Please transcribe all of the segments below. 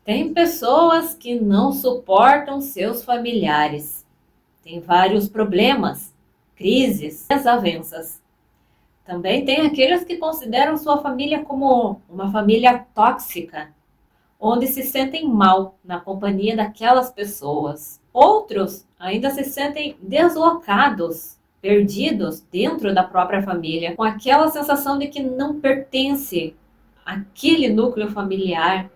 Tem pessoas que não suportam seus familiares. Tem vários problemas, crises, desavenças. Também tem aqueles que consideram sua família como uma família tóxica, onde se sentem mal na companhia daquelas pessoas. Outros ainda se sentem deslocados, perdidos dentro da própria família, com aquela sensação de que não pertence àquele núcleo familiar,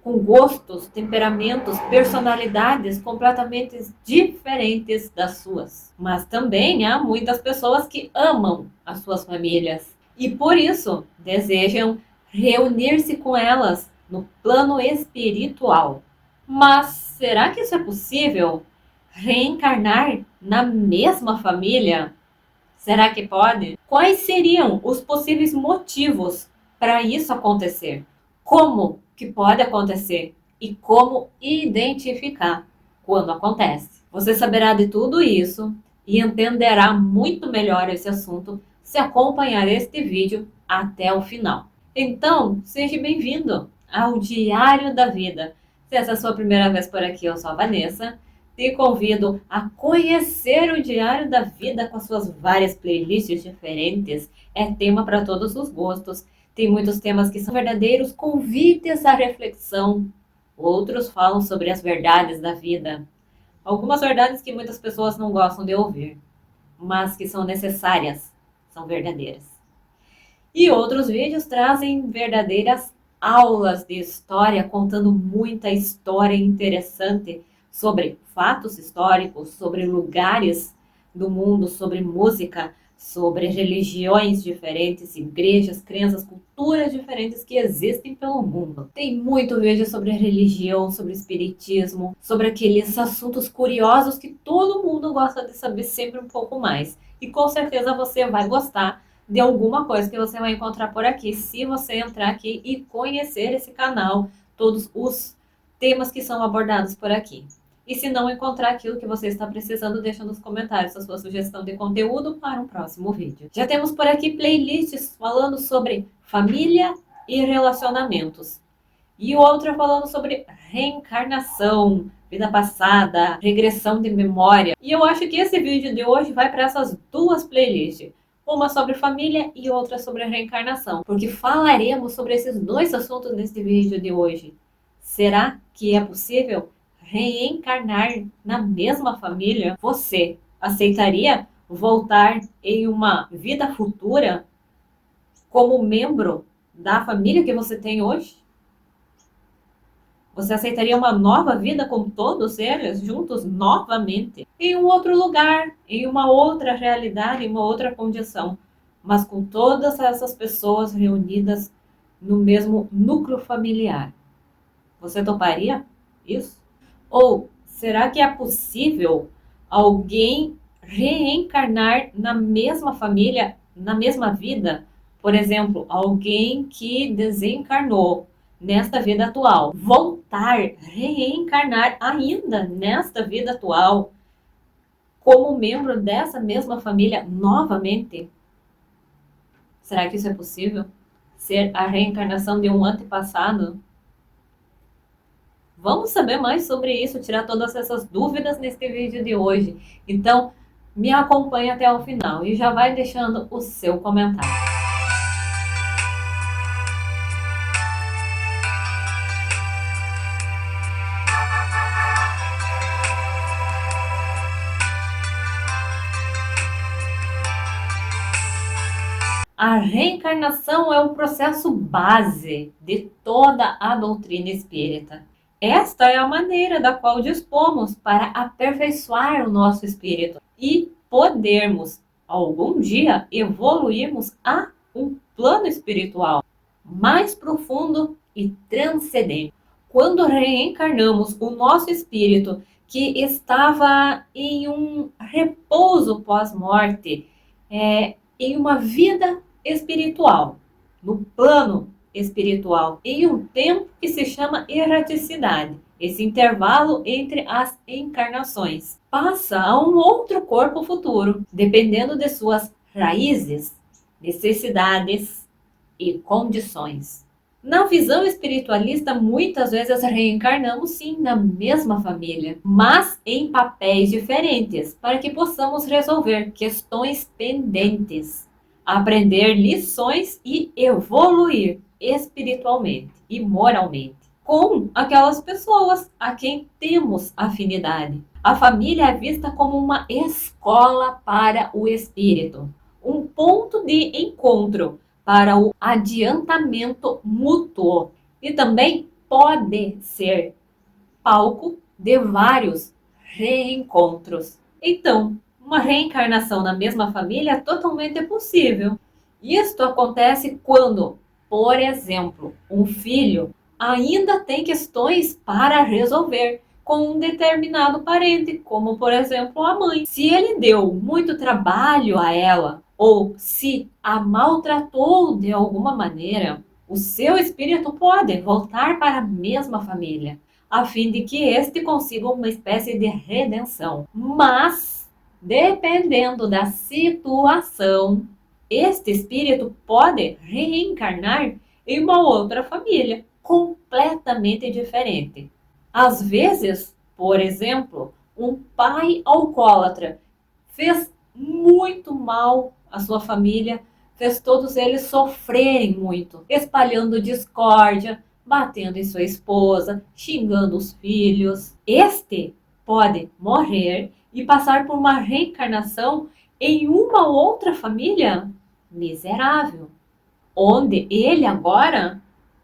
com gostos, temperamentos, personalidades completamente diferentes das suas. Mas também há muitas pessoas que amam as suas famílias e por isso desejam reunir-se com elas no plano espiritual. Mas será que isso é possível? Reencarnar na mesma família? Será que pode? Quais seriam os possíveis motivos para isso acontecer? Como que pode acontecer? E como identificar quando acontece? Você saberá de tudo isso e entenderá muito melhor esse assunto se acompanhar este vídeo até o final. Então, seja bem-vindo ao Diário da Vida. Se essa é a sua primeira vez por aqui, eu sou a Vanessa. Te convido a conhecer o Diário da Vida com as suas várias playlists diferentes. É tema para todos os gostos. Tem muitos temas que são verdadeiros convites à reflexão. Outros falam sobre as verdades da vida. Algumas verdades que muitas pessoas não gostam de ouvir, mas que são necessárias, são verdadeiras. E outros vídeos trazem verdadeiras aulas de história, contando muita história interessante sobre fatos históricos, sobre lugares do mundo, sobre música, sobre religiões diferentes, igrejas, crenças, culturas diferentes que existem pelo mundo. Tem muito vídeo sobre religião, sobre espiritismo, sobre aqueles assuntos curiosos que todo mundo gosta de saber sempre um pouco mais. E com certeza você vai gostar de alguma coisa que você vai encontrar por aqui, se você entrar aqui e conhecer esse canal, todos os temas que são abordados por aqui. E se não encontrar aquilo que você está precisando, deixa nos comentários a sua sugestão de conteúdo para um próximo vídeo. Já temos por aqui playlists falando sobre família e relacionamentos. E outra falando sobre reencarnação, vida passada, regressão de memória. E eu acho que esse vídeo de hoje vai para essas duas playlists. Uma sobre família e outra sobre reencarnação. Porque falaremos sobre esses dois assuntos neste vídeo de hoje. Será que é possível reencarnar na mesma família? Você aceitaria voltar em uma vida futura como membro da família que você tem hoje? Você aceitaria uma nova vida com todos eles juntos novamente? Em um outro lugar, em uma outra realidade, em uma outra condição, mas com todas essas pessoas reunidas no mesmo núcleo familiar. Você toparia isso? Ou será que é possível alguém reencarnar na mesma família, na mesma vida? Por exemplo, alguém que desencarnou nesta vida atual, voltar, reencarnar ainda nesta vida atual, como membro dessa mesma família novamente? Será que isso é possível? Ser a reencarnação de um antepassado? Vamos saber mais sobre isso, tirar todas essas dúvidas neste vídeo de hoje. Então, me acompanhe até o final e já vai deixando o seu comentário. A reencarnação é um processo base de toda a doutrina espírita. Esta é a maneira da qual dispomos para aperfeiçoar o nosso espírito e podermos, algum dia, evoluirmos a um plano espiritual mais profundo e transcendente. Quando reencarnamos o nosso espírito, que estava em um repouso pós-morte, em uma vida espiritual, no plano espiritual, em um tempo que se chama erraticidade, esse intervalo entre as encarnações, passa a um outro corpo futuro, dependendo de suas raízes, necessidades e condições. Na visão espiritualista, muitas vezes reencarnamos sim na mesma família, mas em papéis diferentes, para que possamos resolver questões pendentes, aprender lições e evoluir espiritualmente e moralmente com aquelas pessoas a quem temos afinidade. A família é vista como uma escola para o espírito, um ponto de encontro para o adiantamento mútuo e também pode ser palco de vários reencontros. Então, uma reencarnação na mesma família é totalmente possível. Isto acontece quando, por exemplo, um filho ainda tem questões para resolver com um determinado parente, como por exemplo a mãe. Se ele deu muito trabalho a ela, ou se a maltratou de alguma maneira, o seu espírito pode voltar para a mesma família, a fim de que este consiga uma espécie de redenção. Mas, dependendo da situação, este espírito pode reencarnar em uma outra família, completamente diferente. Às vezes, por exemplo, um pai alcoólatra fez muito mal à sua família, fez todos eles sofrerem muito, espalhando discórdia, batendo em sua esposa, xingando os filhos. Este pode morrer e passar por uma reencarnação em uma outra família miserável, onde ele agora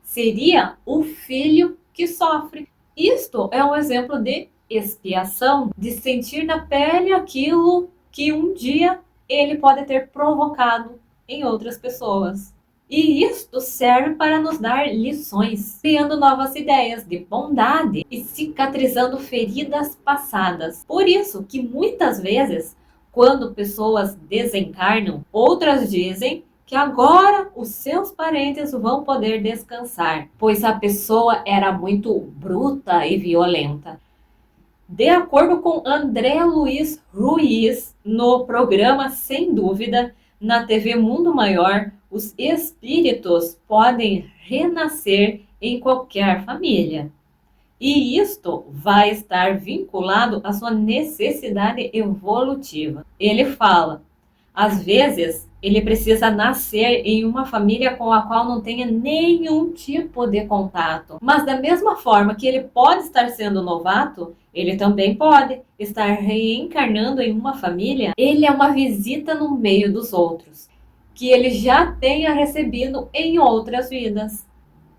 seria o filho que sofre. Isto é um exemplo de expiação, de sentir na pele aquilo que um dia ele pode ter provocado em outras pessoas. E isto serve para nos dar lições, criando novas ideias de bondade e cicatrizando feridas passadas. Por isso que muitas vezes, quando pessoas desencarnam, outras dizem que agora os seus parentes vão poder descansar, pois a pessoa era muito bruta e violenta. De acordo com André Luiz Ruiz, no programa Sem Dúvida, na TV Mundo Maior, os espíritos podem renascer em qualquer família. E isto vai estar vinculado à sua necessidade evolutiva. Ele fala, às vezes, ele precisa nascer em uma família com a qual não tenha nenhum tipo de contato. Mas da mesma forma que ele pode estar sendo novato, ele também pode estar reencarnando em uma família. Ele é uma visita no meio dos outros, que ele já tenha recebido em outras vidas.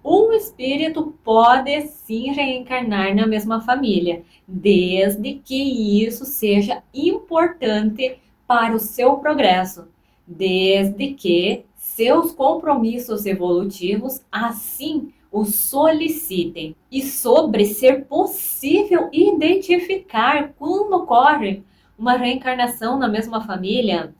Um espírito pode sim reencarnar na mesma família, desde que isso seja importante para o seu progresso, desde que seus compromissos evolutivos assim o solicitem. E sobre ser possível identificar quando ocorre uma reencarnação na mesma família,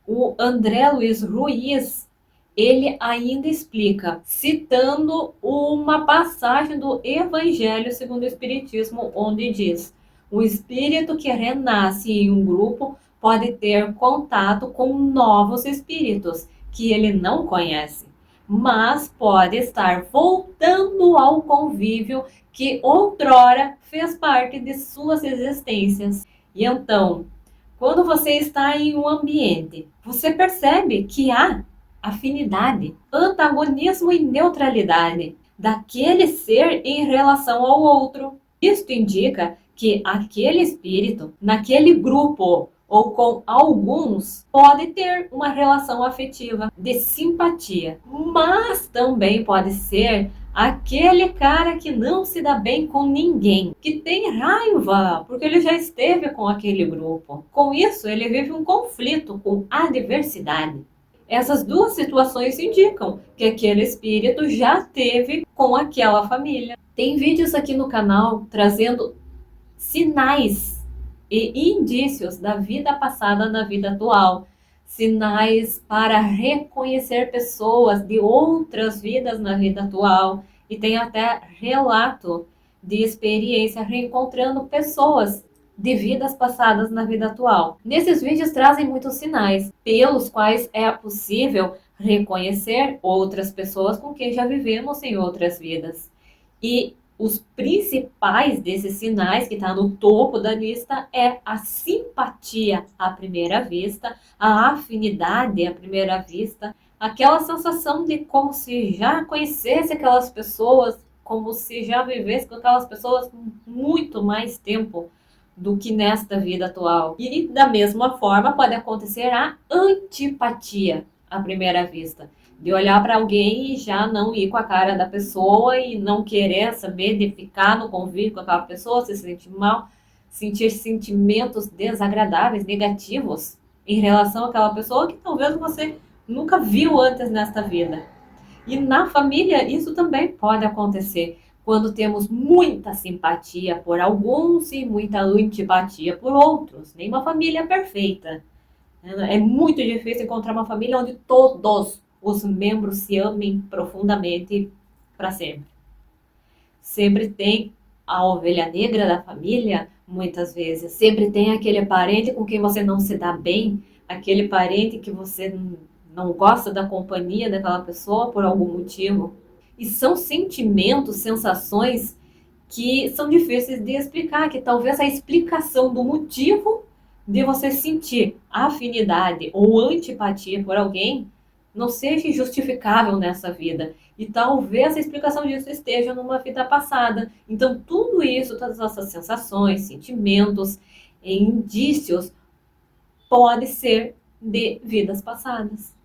o André Luiz Ruiz, ele ainda explica, citando uma passagem do Evangelho segundo o Espiritismo, onde diz: o espírito que renasce em um grupo pode ter contato com novos espíritos que ele não conhece, mas pode estar voltando ao convívio que outrora fez parte de suas existências. E então, quando você está em um ambiente, você percebe que há afinidade, antagonismo e neutralidade daquele ser em relação ao outro. Isto indica que aquele espírito, naquele grupo ou com alguns, pode ter uma relação afetiva de simpatia, mas também pode ser aquele cara que não se dá bem com ninguém, que tem raiva porque ele já esteve com aquele grupo. Com isso, ele vive um conflito com adversidade. Essas duas situações indicam que aquele espírito já teve com aquela família. Tem vídeos aqui no canal trazendo sinais e indícios da vida passada na vida atual. Sinais para reconhecer pessoas de outras vidas na vida atual. E tem até relato de experiência reencontrando pessoas de vidas passadas na vida atual. Nesses vídeos trazem muitos sinais pelos quais é possível reconhecer outras pessoas com quem já vivemos em outras vidas. E os principais desses sinais, que está no topo da lista, é a simpatia à primeira vista, a afinidade à primeira vista, aquela sensação de como se já conhecesse aquelas pessoas, como se já vivesse com aquelas pessoas muito mais tempo do que nesta vida atual. E da mesma forma pode acontecer a antipatia à primeira vista, de olhar para alguém e já não ir com a cara da pessoa e não querer saber de ficar no convívio com aquela pessoa, se sentir mal, sentir sentimentos desagradáveis, negativos em relação àquela pessoa que talvez você nunca viu antes nesta vida. E na família isso também pode acontecer, quando temos muita simpatia por alguns e muita antipatia por outros. Nenhuma família é perfeita. É muito difícil encontrar uma família onde todos os membros se amem profundamente para sempre. Sempre tem a ovelha negra da família, muitas vezes. Sempre tem aquele parente com quem você não se dá bem, aquele parente que você não gosta da companhia daquela pessoa por algum motivo. E são sentimentos, sensações que são difíceis de explicar, que talvez a explicação do motivo de você sentir afinidade ou antipatia por alguém não seja justificável nessa vida. E talvez a explicação disso esteja numa vida passada. Então, tudo isso, todas essas sensações, sentimentos, indícios, pode ser de vidas passadas.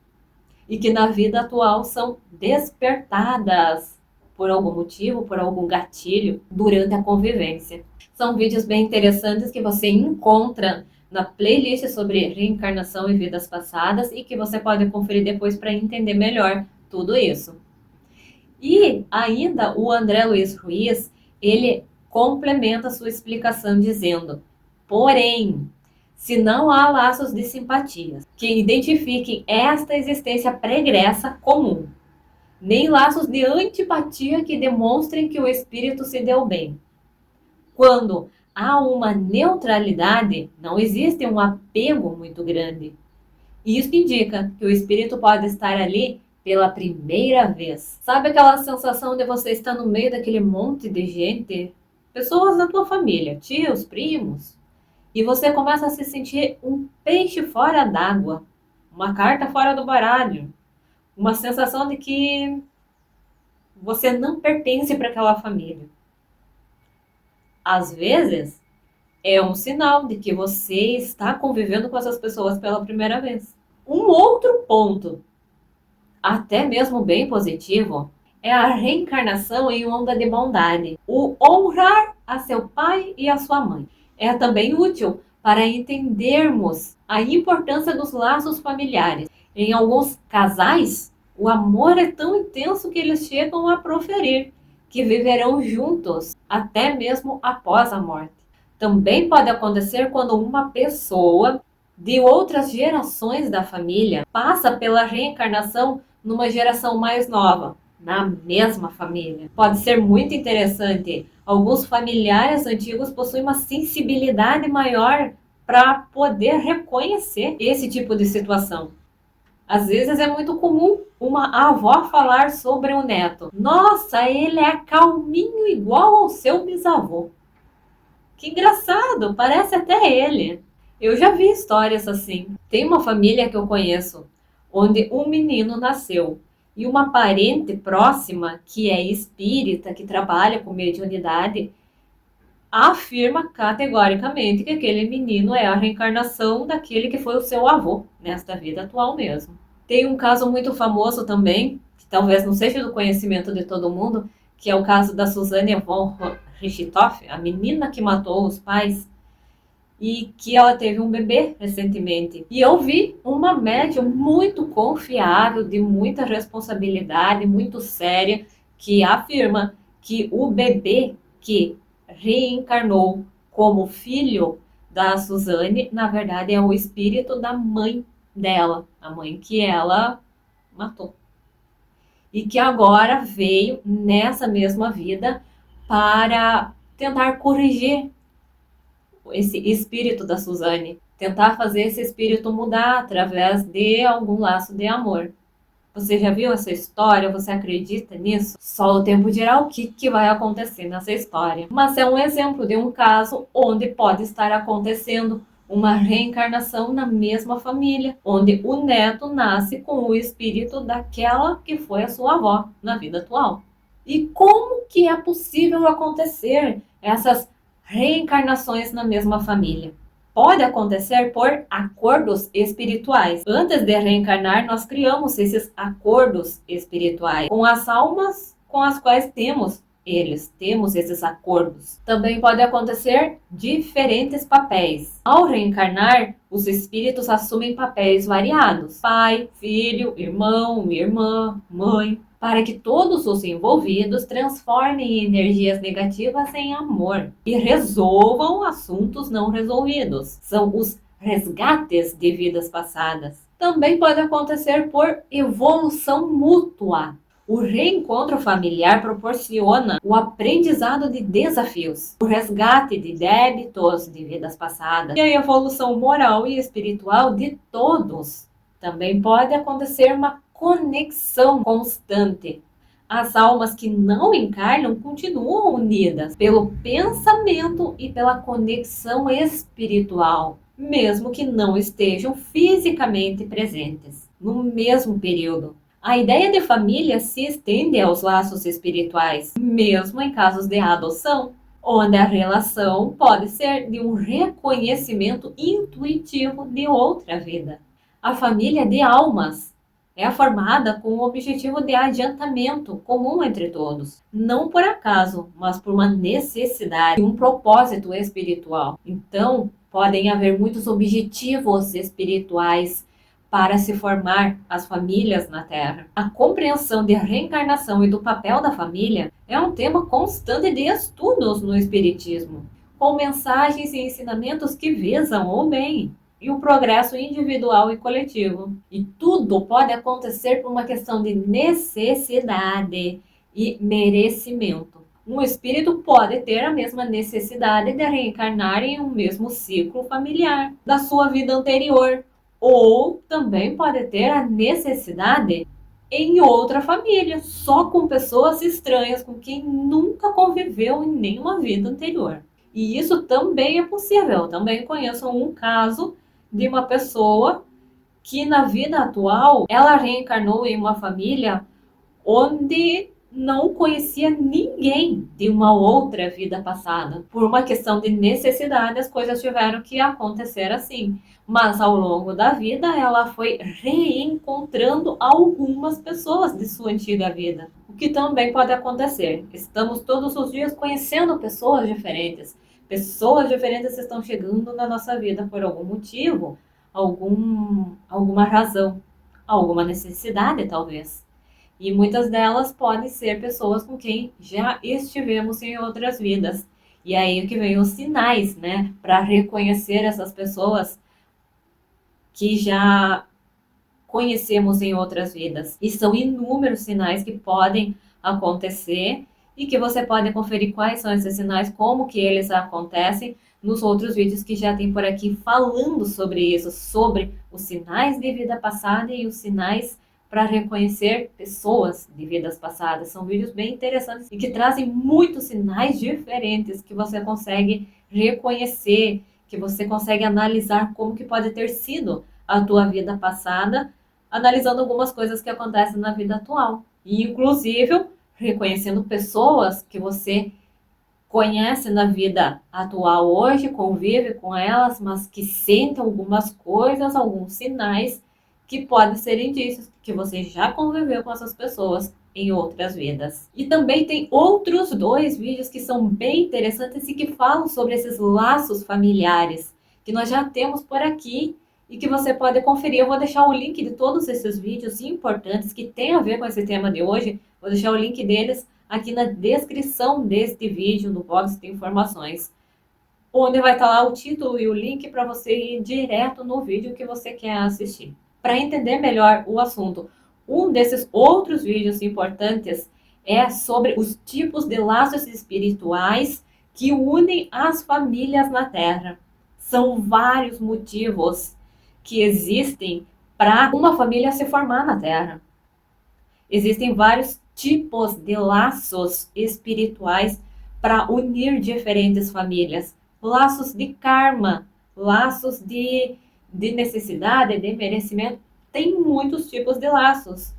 E que na vida atual são despertadas por algum motivo, por algum gatilho, durante a convivência. São vídeos bem interessantes que você encontra na playlist sobre reencarnação e vidas passadas e que você pode conferir depois para entender melhor tudo isso. E ainda o André Luiz Ruiz, ele complementa a sua explicação dizendo: porém, se não há laços de simpatia que identifiquem esta existência pregressa comum, nem laços de antipatia que demonstrem que o espírito se deu bem. Quando há uma neutralidade, não existe um apego muito grande. Isso indica que o espírito pode estar ali pela primeira vez. Sabe aquela sensação de você estar no meio daquele monte de gente? Pessoas da tua família, tios, primos. E você começa a se sentir um peixe fora d'água, uma carta fora do baralho, uma sensação de que você não pertence para aquela família. Às vezes, é um sinal de que você está convivendo com essas pessoas pela primeira vez. Um outro ponto, até mesmo bem positivo, é a reencarnação em onda de bondade. O honrar a seu pai e a sua mãe. É também útil para entendermos a importância dos laços familiares. Em alguns casais, o amor é tão intenso que eles chegam a proferir que viverão juntos até mesmo após a morte. Também pode acontecer quando uma pessoa de outras gerações da família passa pela reencarnação numa geração mais nova, na mesma família. Pode ser muito interessante. Alguns familiares antigos possuem uma sensibilidade maior para poder reconhecer esse tipo de situação. Às vezes é muito comum uma avó falar sobre o neto: nossa, ele é calminho igual ao seu bisavô. Que engraçado, parece até ele. Eu já vi histórias assim. Tem uma família que eu conheço, onde um menino nasceu e uma parente próxima, que é espírita, que trabalha com mediunidade, afirma categoricamente que aquele menino é a reencarnação daquele que foi o seu avô, nesta vida atual mesmo. Tem um caso muito famoso também, que talvez não seja do conhecimento de todo mundo, que é o caso da Suzanne von Richthofen, a menina que matou os pais, e que ela teve um bebê recentemente. E eu vi uma médium muito confiável, de muita responsabilidade, muito séria, que afirma que o bebê que reencarnou como filho da Suzanne, na verdade é o espírito da mãe dela, a mãe que ela matou. E que agora veio nessa mesma vida para tentar corrigir esse espírito da Suzane. Tentar fazer esse espírito mudar através de algum laço de amor. Você já viu essa história? Você acredita nisso? Só o tempo dirá o que vai acontecer nessa história. Mas é um exemplo de um caso onde pode estar acontecendo uma reencarnação na mesma família, onde o neto nasce com o espírito daquela que foi a sua avó na vida atual. E como que é possível acontecer essas reencarnações na mesma família? Pode acontecer por acordos espirituais. Antes de reencarnar, nós criamos esses acordos espirituais com as almas com as quais temos esses acordos. Também pode acontecer diferentes papéis. Ao reencarnar, os espíritos assumem papéis variados: pai, filho, irmão, irmã, mãe, para que todos os envolvidos transformem energias negativas em amor e resolvam assuntos não resolvidos. São os resgates de vidas passadas. Também pode acontecer por evolução mútua. O reencontro familiar proporciona o aprendizado de desafios, o resgate de débitos de vidas passadas e a evolução moral e espiritual de todos. Também pode acontecer uma conexão constante. As almas que não encarnam continuam unidas pelo pensamento e pela conexão espiritual, mesmo que não estejam fisicamente presentes no mesmo período. A ideia de família se estende aos laços espirituais, mesmo em casos de adoção, onde a relação pode ser de um reconhecimento intuitivo de outra vida. A família de almas é formada com o objetivo de adiantamento comum entre todos, não por acaso, mas por uma necessidade e um propósito espiritual. Então, podem haver muitos objetivos espirituais para se formar as famílias na Terra. A compreensão de reencarnação e do papel da família é um tema constante de estudos no Espiritismo, com mensagens e ensinamentos que visam o bem e o progresso individual e coletivo. E tudo pode acontecer por uma questão de necessidade e merecimento. Um espírito pode ter a mesma necessidade de reencarnar em um mesmo ciclo familiar da sua vida anterior, ou também pode ter a necessidade em outra família, só com pessoas estranhas com quem nunca conviveu em nenhuma vida anterior. E isso também é possível. Também conheço um caso de uma pessoa que na vida atual ela reencarnou em uma família onde não conhecia ninguém de uma outra vida passada. Por uma questão de necessidade, as coisas tiveram que acontecer assim. Mas ao longo da vida, ela foi reencontrando algumas pessoas de sua antiga vida. O que também pode acontecer. Estamos todos os dias conhecendo pessoas diferentes. Pessoas diferentes estão chegando na nossa vida por algum motivo, alguma razão, alguma necessidade talvez. E muitas delas podem ser pessoas com quem já estivemos em outras vidas. E aí que vem os sinais, né? Para reconhecer essas pessoas que já conhecemos em outras vidas. E são inúmeros sinais que podem acontecer e que você pode conferir quais são esses sinais, como que eles acontecem nos outros vídeos que já tem por aqui falando sobre isso, sobre os sinais de vida passada e os sinais para reconhecer pessoas de vidas passadas. São vídeos bem interessantes e que trazem muitos sinais diferentes que você consegue reconhecer, que você consegue analisar como que pode ter sido a tua vida passada, analisando algumas coisas que acontecem na vida atual. E, inclusive, reconhecendo pessoas que você conhece na vida atual hoje, convive com elas, mas que sentem algumas coisas, alguns sinais que podem ser indícios que você já conviveu com essas pessoas em outras vidas. E também tem outros 2 vídeos que são bem interessantes e que falam sobre esses laços familiares que nós já temos por aqui e que você pode conferir. Eu vou deixar o link de todos esses vídeos importantes que tem a ver com esse tema de hoje. Vou deixar o link deles aqui na descrição deste vídeo, no box de informações, onde vai estar lá o título e o link para você ir direto no vídeo que você quer assistir. Para entender melhor o assunto, um desses outros vídeos importantes é sobre os tipos de laços espirituais que unem as famílias na Terra. São vários motivos que existem para uma família se formar na Terra. Existem vários tipos de laços espirituais para unir diferentes famílias. Laços de karma, laços de necessidade, de merecimento. Tem muitos tipos de laços,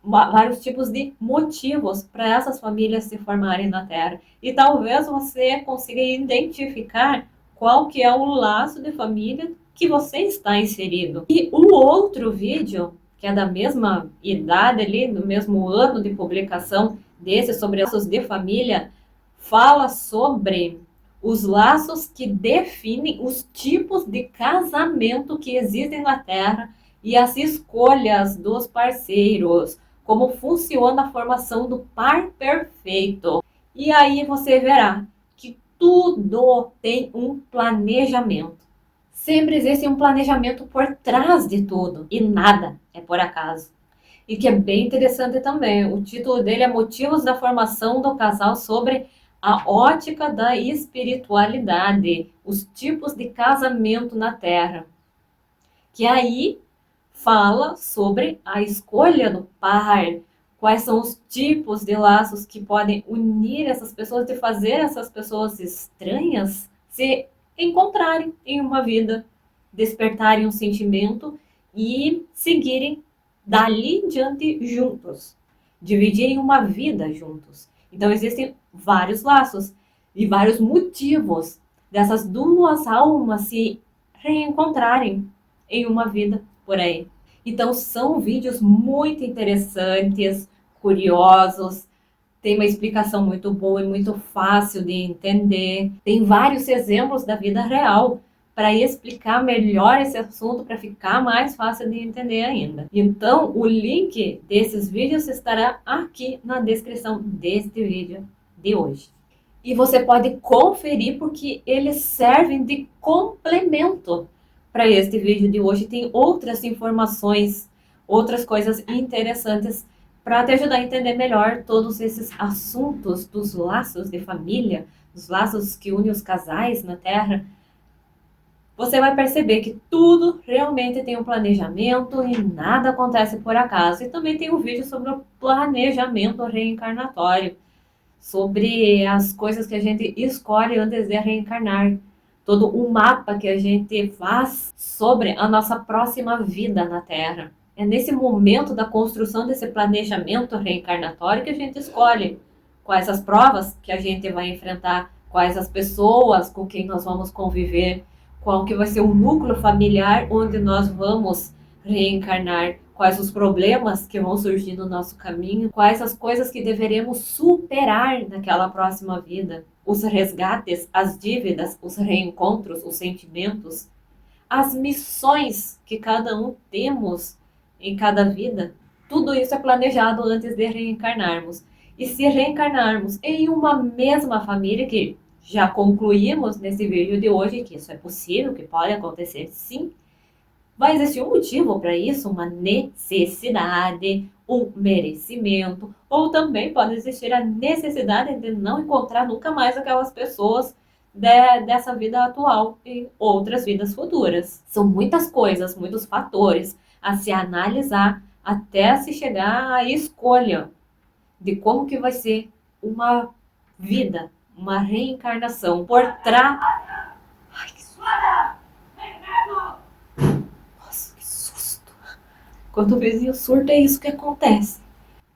vários tipos de motivos para essas famílias se formarem na Terra. E talvez você consiga identificar qual que é o laço de família que você está inserido. E o outro vídeo, que é da mesma idade ali, no mesmo ano de publicação desse sobre laços de família, fala sobre os laços que definem os tipos de casamento que existem na Terra e as escolhas dos parceiros, como funciona a formação do par perfeito. E aí você verá que tudo tem um planejamento. Sempre existe um planejamento por trás de tudo e nada é por acaso. E que é bem interessante também. O título dele é Motivos da Formação do Casal sobre a Ótica da Espiritualidade, os tipos de casamento na Terra. Que aí fala sobre a escolha do par, quais são os tipos de laços que podem unir essas pessoas, de fazer essas pessoas estranhas se encontrarem em uma vida, despertarem um sentimento e seguirem dali em diante juntos, dividirem uma vida juntos. Então existem vários laços e vários motivos dessas duas almas se reencontrarem em uma vida por aí. Então são vídeos muito interessantes, curiosos, tem uma explicação muito boa e muito fácil de entender. Tem vários exemplos da vida real para explicar melhor esse assunto, para ficar mais fácil de entender ainda. Então o link desses vídeos estará aqui na descrição deste vídeo de hoje. E você pode conferir porque eles servem de complemento para este vídeo de hoje. Tem outras informações, outras coisas interessantes para te ajudar a entender melhor todos esses assuntos dos laços de família, dos laços que unem os casais na Terra. Você vai perceber que tudo realmente tem um planejamento e nada acontece por acaso. E também tem um vídeo sobre o planejamento reencarnatório, sobre as coisas que a gente escolhe antes de reencarnar. Todo o mapa que a gente faz sobre a nossa próxima vida na Terra. É nesse momento da construção desse planejamento reencarnatório que a gente escolhe quais as provas que a gente vai enfrentar, quais as pessoas com quem nós vamos conviver, qual que vai ser o núcleo familiar onde nós vamos reencarnar, quais os problemas que vão surgir no nosso caminho, quais as coisas que deveremos superar naquela próxima vida, os resgates, as dívidas, os reencontros, os sentimentos, as missões que cada um temos em cada vida. Tudo isso é planejado antes de reencarnarmos. E se reencarnarmos em uma mesma família, que já concluímos nesse vídeo de hoje que isso é possível, que pode acontecer sim, vai existir um motivo para isso, uma necessidade, um merecimento, ou também pode existir a necessidade de não encontrar nunca mais aquelas pessoas dessa vida atual em outras vidas futuras. São muitas coisas, muitos fatores a se analisar até se chegar à escolha de como que vai ser uma vida, uma reencarnação por trás. Ai, que susto! Nossa, que susto! Quando o vizinho surta, é isso que acontece.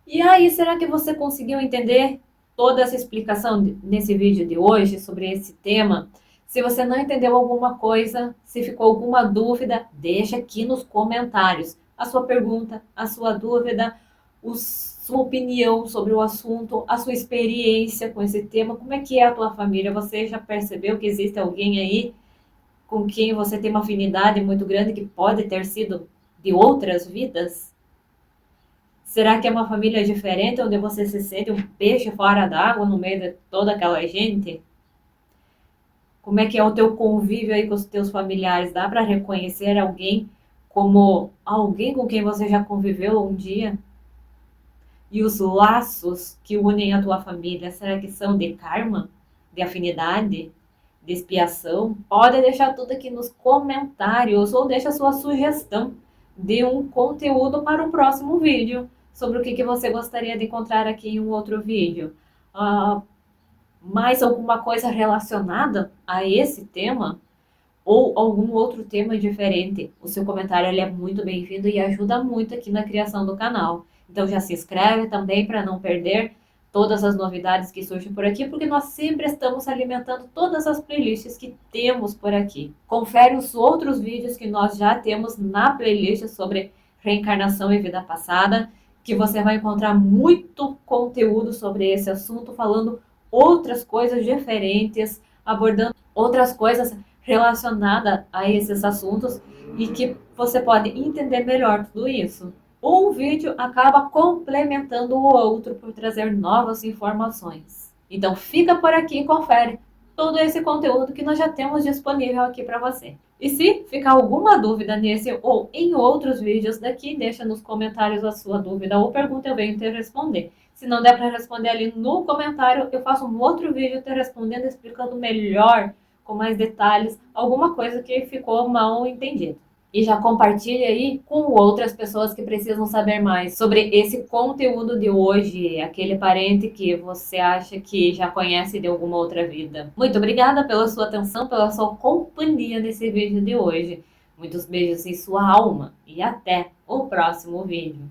E aí, será que você conseguiu entender toda essa explicação nesse vídeo de hoje sobre esse tema? Se você não entendeu alguma coisa, se ficou alguma dúvida, deixa aqui nos comentários a sua pergunta, a sua dúvida, sua opinião sobre o assunto, a sua experiência com esse tema. Como é que é a tua família? Você já percebeu que existe alguém aí com quem você tem uma afinidade muito grande que pode ter sido de outras vidas? Será que é uma família diferente, onde você se sente um peixe fora d'água no meio de toda aquela gente? Como é que é o teu convívio aí com os teus familiares? Dá para reconhecer alguém como alguém com quem você já conviveu um dia? E os laços que unem a tua família, será que são de karma? de afinidade, de expiação, pode deixar tudo aqui nos comentários ou deixa sua sugestão de um conteúdo para o próximo vídeo, sobre o que você gostaria de encontrar aqui em um outro vídeo. Mais alguma coisa relacionada a esse tema? Ou algum outro tema diferente, o seu comentário ele é muito bem-vindo e ajuda muito aqui na criação do canal. Então já se inscreve também para não perder todas as novidades que surgem por aqui, porque nós sempre estamos alimentando todas as playlists que temos por aqui. Confere os outros vídeos que nós já temos na playlist sobre reencarnação e vida passada, que você vai encontrar muito conteúdo sobre esse assunto, falando outras coisas diferentes, abordando outras coisas relacionada a esses assuntos e que você pode entender melhor tudo isso. Um vídeo acaba complementando o outro por trazer novas informações. Então fica por aqui e confere todo esse conteúdo que nós já temos disponível aqui para você. E se ficar alguma dúvida nesse ou em outros vídeos daqui, deixa nos comentários a sua dúvida ou pergunta, eu venho te responder. Se não der para responder ali no comentário, eu faço um outro vídeo te respondendo, explicando melhor, com mais detalhes, alguma coisa que ficou mal entendido. E já compartilhe aí com outras pessoas que precisam saber mais sobre esse conteúdo de hoje, aquele parente que você acha que já conhece de alguma outra vida. Muito obrigada pela sua atenção, pela sua companhia nesse vídeo de hoje. Muitos beijos em sua alma e até o próximo vídeo.